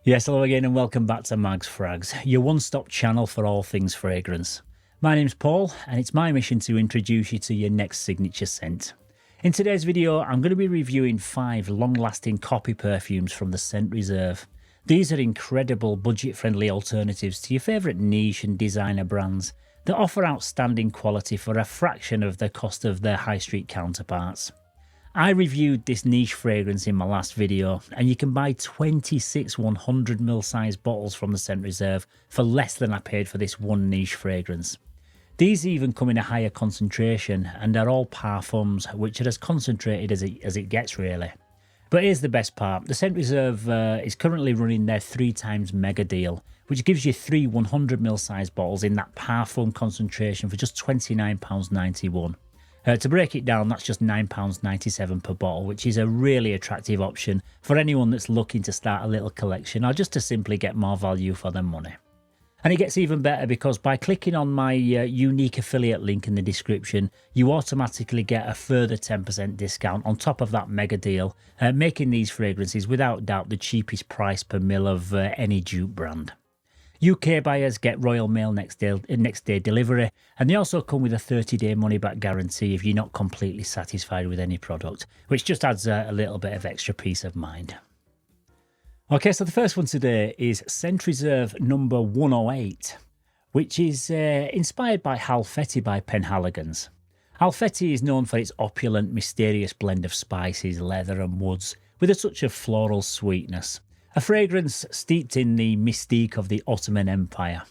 Yes, hello again and welcome back to Mags Frags, your one-stop channel for all things fragrance. My name's Paul and it's my mission to introduce you to your next signature scent. In today's video, I'm going to be reviewing 5 long-lasting copy perfumes from the Scent Reserve. These are incredible budget-friendly alternatives to your favourite niche and designer brands that offer outstanding quality for a fraction of the cost of their high street counterparts. I reviewed this niche fragrance in my last video, and you can buy 26 100ml size bottles from the Scent Reserve for less than I paid for this one niche fragrance. These even come in a higher concentration and are all parfums, which are as concentrated as it gets really. But here's the best part, the Scent Reserve is currently running their 3x mega deal, which gives you 3 100ml size bottles in that parfum concentration for just £29.91. To break it down, that's just £9.97 per bottle, which is a really attractive option for anyone that's looking to start a little collection or just to simply get more value for their money. And it gets even better because by clicking on my unique affiliate link in the description, you automatically get a further 10% discount on top of that mega deal, making these fragrances without doubt the cheapest price per mil of any dupe brand. UK buyers get Royal Mail next day delivery, and they also come with a 30-day money-back guarantee if you're not completely satisfied with any product, which just adds a little bit of extra peace of mind. Okay, so the first one today is Scent Reserve number 108, which is inspired by Hal Fetti by Penhaligon's. Hal Fetti is known for its opulent, mysterious blend of spices, leather and woods, with a touch of floral sweetness. A fragrance steeped in the mystique of the Ottoman Empire.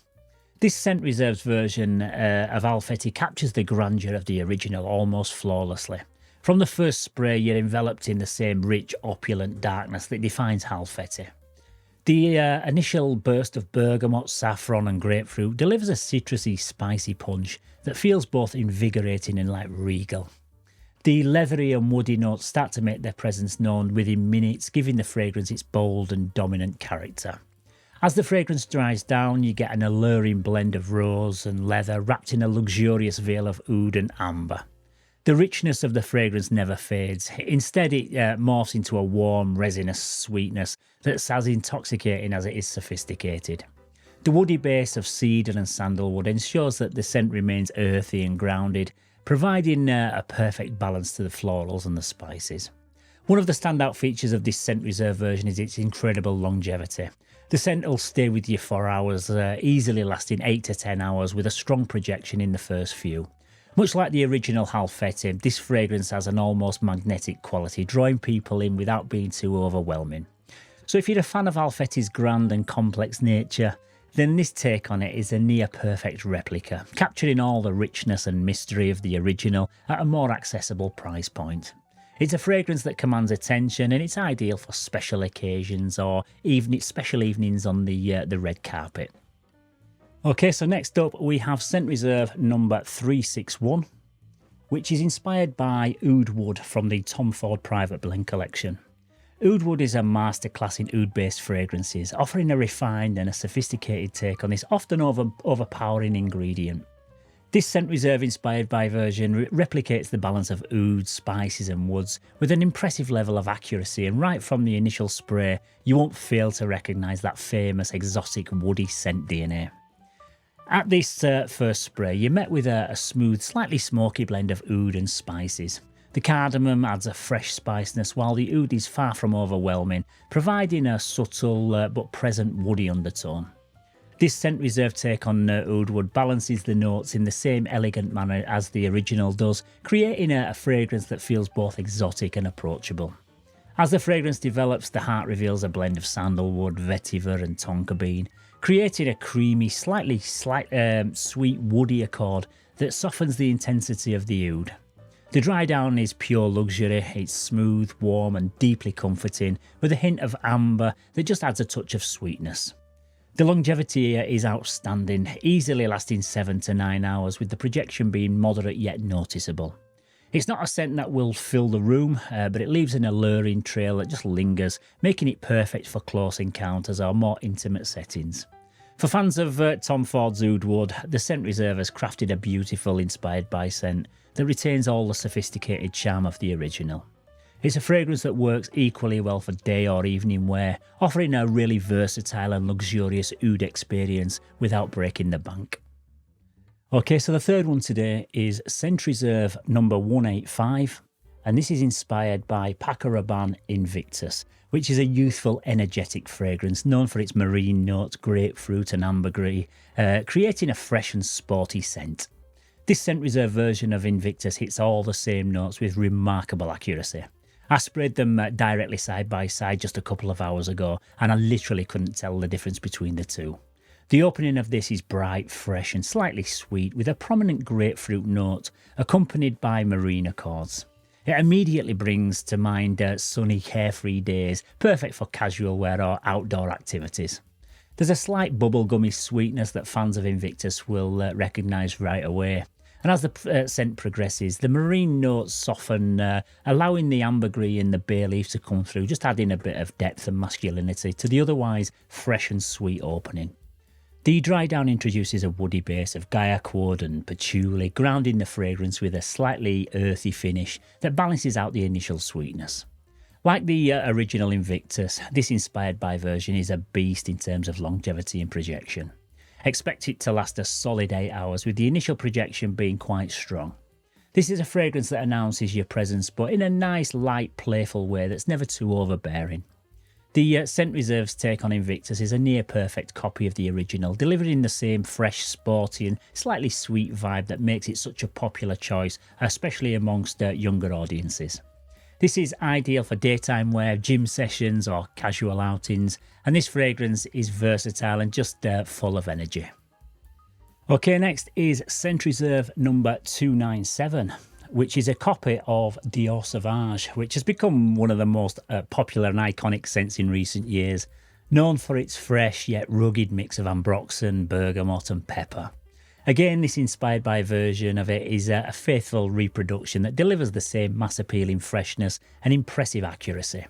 This Scent Reserve's version of Hal Fetti captures the grandeur of the original almost flawlessly. From the first spray, you're enveloped in the same rich, opulent darkness that defines Hal Fetti. The initial burst of bergamot, saffron and grapefruit delivers a citrusy, spicy punch that feels both invigorating and like regal. The leathery and woody notes start to make their presence known within minutes, giving the fragrance its bold and dominant character. As the fragrance dries down, you get an alluring blend of rose and leather wrapped in a luxurious veil of oud and amber. The richness of the fragrance never fades. Instead, it morphs into a warm, resinous sweetness that's as intoxicating as it is sophisticated. The woody base of cedar and sandalwood ensures that the scent remains earthy and grounded, providing a perfect balance to the florals and the spices. One of the standout features of this Scent Reserve version is its incredible longevity. The scent will stay with you for hours, easily lasting 8 to 10 hours with a strong projection in the first few. Much like the original Hal Fetti, this fragrance has an almost magnetic quality, drawing people in without being too overwhelming. So if you're a fan of Hal Fetti's grand and complex nature, then this take on it is a near-perfect replica, capturing all the richness and mystery of the original at a more accessible price point. It's a fragrance that commands attention and it's ideal for special occasions or special evenings on the red carpet. Okay, so next up we have Scent Reserve number 361, which is inspired by Oudwood from the Tom Ford Private Blend collection. Oudwood is a masterclass in oud-based fragrances, offering a refined and a sophisticated take on this often overpowering ingredient. This Scent Reserve inspired by version replicates the balance of ouds, spices and woods with an impressive level of accuracy, and right from the initial spray you won't fail to recognise that famous exotic woody scent DNA. At this first spray you're met with a smooth, slightly smoky blend of oud and spices. The cardamom adds a fresh spiciness while the oud is far from overwhelming, providing a subtle but present woody undertone. This Scent Reserve take on Oudwood balances the notes in the same elegant manner as the original does, creating a fragrance that feels both exotic and approachable. As the fragrance develops, the heart reveals a blend of sandalwood, vetiver and tonka bean, creating a creamy, slightly sweet woody accord that softens the intensity of the oud. The dry down is pure luxury, it's smooth, warm and deeply comforting, with a hint of amber that just adds a touch of sweetness. The longevity is outstanding, easily lasting 7 to 9 hours, with the projection being moderate yet noticeable. It's not a scent that will fill the room, but it leaves an alluring trail that just lingers, making it perfect for close encounters or more intimate settings. For fans of Tom Ford's Oudwood, the Scent Reserve has crafted a beautiful, inspired by scent that retains all the sophisticated charm of the original. It's a fragrance that works equally well for day or evening wear, offering a really versatile and luxurious oud experience without breaking the bank. Okay, so the third one today is Scent Reserve number 185, and this is inspired by Paco Rabanne Invictus, which is a youthful, energetic fragrance known for its marine notes, grapefruit and ambergris, creating a fresh and sporty scent. This Scent Reserve version of Invictus hits all the same notes with remarkable accuracy. I sprayed them directly side by side just a couple of hours ago, and I literally couldn't tell the difference between the two. The opening of this is bright, fresh and slightly sweet, with a prominent grapefruit note accompanied by marine accords. It immediately brings to mind sunny, carefree days, perfect for casual wear or outdoor activities. There's a slight bubblegummy sweetness that fans of Invictus will recognise right away. And as the scent progresses, the marine notes soften, allowing the ambergris and the bay leaf to come through, just adding a bit of depth and masculinity to the otherwise fresh and sweet opening. The dry down introduces a woody base of guaiac wood and patchouli, grounding the fragrance with a slightly earthy finish that balances out the initial sweetness. Like the original Invictus, this inspired by version is a beast in terms of longevity and projection. Expect it to last a solid 8 hours, with the initial projection being quite strong. This is a fragrance that announces your presence, but in a nice, light, playful way that's never too overbearing. The Scent Reserve's take on Invictus is a near-perfect copy of the original, delivered in the same fresh, sporty and slightly sweet vibe that makes it such a popular choice, especially amongst younger audiences. This is ideal for daytime wear, gym sessions or casual outings, and this fragrance is versatile and just full of energy. Okay, next is Scent Reserve number 297. Which is a copy of Dior Sage, which has become one of the most popular and iconic scents in recent years, known for its fresh yet rugged mix of ambroxan, bergamot and pepper. Again, this inspired by version of it is a faithful reproduction that delivers the same mass-appealing freshness and impressive accuracy.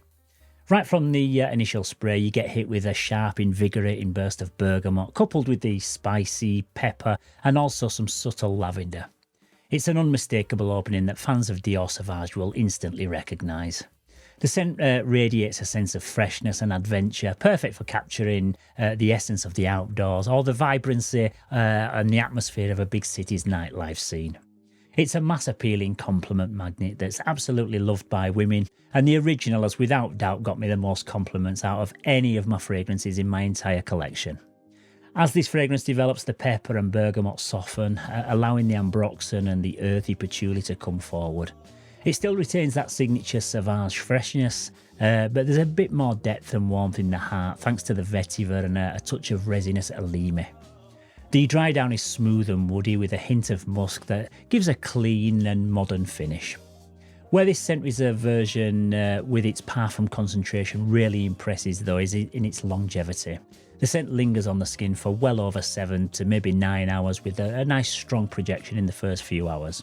Right from the initial spray, you get hit with a sharp, invigorating burst of bergamot, coupled with the spicy pepper and also some subtle lavender. It's an unmistakable opening that fans of Dior Sage will instantly recognise. The scent radiates a sense of freshness and adventure, perfect for capturing the essence of the outdoors or the vibrancy and the atmosphere of a big city's nightlife scene. It's a mass-appealing compliment magnet that's absolutely loved by women, and the original has without doubt got me the most compliments out of any of my fragrances in my entire collection. As this fragrance develops, the pepper and bergamot soften, allowing the ambroxan and the earthy patchouli to come forward. It still retains that signature Sauvage freshness, but there's a bit more depth and warmth in the heart thanks to the vetiver and a touch of resinous eleme. The dry down is smooth and woody with a hint of musk that gives a clean and modern finish. Where this Scent Reserve version with its parfum concentration really impresses though is in its longevity. The scent lingers on the skin for well over 7 to maybe 9 hours with a nice strong projection in the first few hours.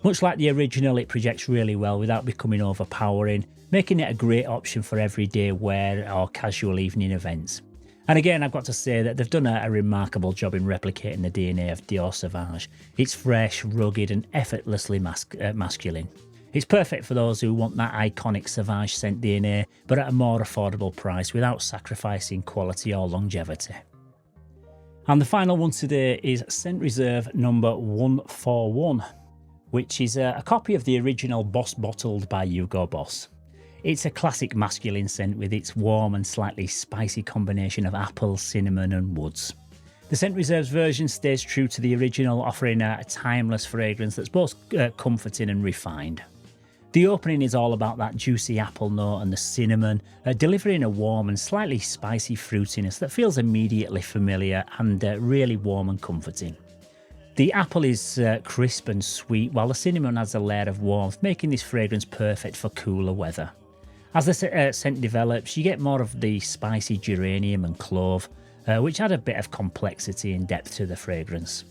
Much like the original, it projects really well without becoming overpowering, making it a great option for everyday wear or casual evening events. And again, I've got to say that they've done a remarkable job in replicating the DNA of Dior Sage. It's fresh, rugged and effortlessly masculine. It's perfect for those who want that iconic Sauvage scent DNA, but at a more affordable price without sacrificing quality or longevity. And the final one today is Scent Reserve number 141, which is a copy of the original Boss bottled by Hugo Boss. It's a classic masculine scent with its warm and slightly spicy combination of apple, cinnamon and woods. The Scent Reserve's version stays true to the original, offering a timeless fragrance that's both comforting and refined. The opening is all about that juicy apple note and the cinnamon, delivering a warm and slightly spicy fruitiness that feels immediately familiar and really warm and comforting. The apple is crisp and sweet, while the cinnamon adds a layer of warmth, making this fragrance perfect for cooler weather. As the scent develops, you get more of the spicy geranium and clove, which add a bit of complexity and depth to the fragrance.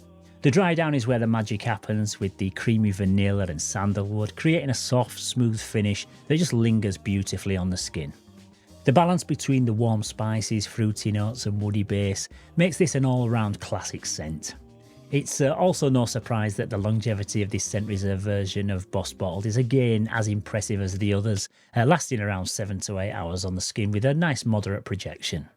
The dry down is where the magic happens, with the creamy vanilla and sandalwood, creating a soft, smooth finish that just lingers beautifully on the skin. The balance between the warm spices, fruity notes and woody base makes this an all-round classic scent. It's also no surprise that the longevity of this scent reserve version of Boss bottled is again as impressive as the others, lasting around 7 to 8 hours on the skin with a nice moderate projection.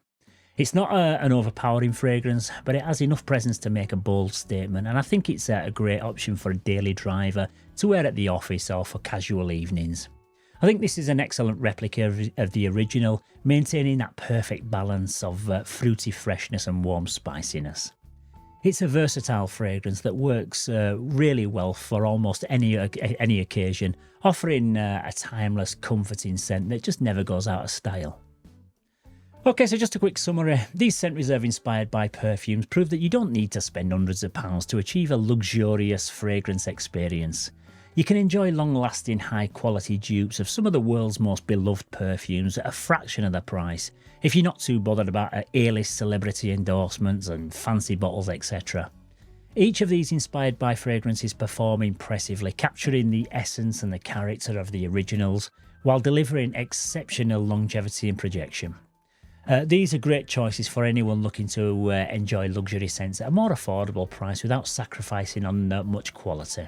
It's not an overpowering fragrance, but it has enough presence to make a bold statement, and I think it's a great option for a daily driver to wear at the office or for casual evenings. I think this is an excellent replica of the original, maintaining that perfect balance of fruity freshness and warm spiciness. It's a versatile fragrance that works really well for almost any occasion, offering a timeless, comforting scent that just never goes out of style. Okay, so just a quick summary. These scent reserve inspired by perfumes prove that you don't need to spend hundreds of pounds to achieve a luxurious fragrance experience. You can enjoy long-lasting, high-quality dupes of some of the world's most beloved perfumes at a fraction of the price, if you're not too bothered about A-list celebrity endorsements and fancy bottles, etc. Each of these inspired by fragrances perform impressively, capturing the essence and the character of the originals, while delivering exceptional longevity and projection. These are great choices for anyone looking to enjoy luxury scents at a more affordable price without sacrificing on much quality.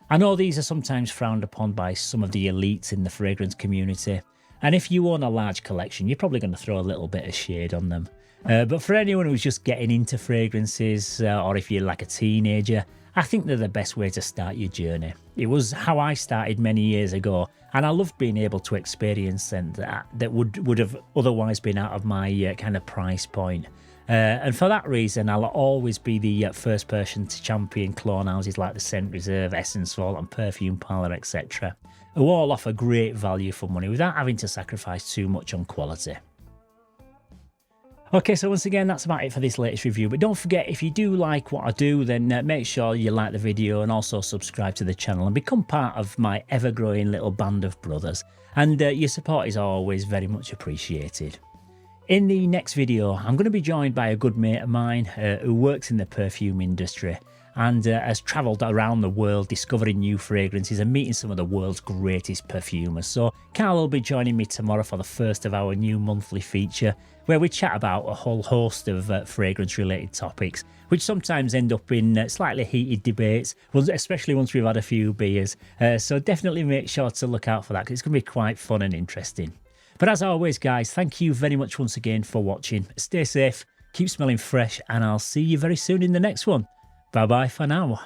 I know these are sometimes frowned upon by some of the elites in the fragrance community, and if you own a large collection, you're probably going to throw a little bit of shade on them. But for anyone who's just getting into fragrances, or if you're like a teenager, I think they're the best way to start your journey. It was how I started many years ago, and I loved being able to experience scent that would have otherwise been out of my kind of price point. And for that reason, I'll always be the first person to champion clone houses like the Scent Reserve, Essence Vault and Perfume Parlour, etc., who all offer great value for money without having to sacrifice too much on quality. Okay, so once again, that's about it for this latest review. But don't forget, if you do like what I do, then make sure you like the video and also subscribe to the channel and become part of my ever-growing little band of brothers. And your support is always very much appreciated. In the next video, I'm going to be joined by a good mate of mine who works in the perfume industry and has travelled around the world discovering new fragrances and meeting some of the world's greatest perfumers. So Carl will be joining me tomorrow for the first of our new monthly feature, where we chat about a whole host of fragrance-related topics, which sometimes end up in slightly heated debates, especially once we've had a few beers. So definitely make sure to look out for that, because it's going to be quite fun and interesting. But as always, guys, thank you very much once again for watching. Stay safe, keep smelling fresh, and I'll see you very soon in the next one. Bye-bye for now.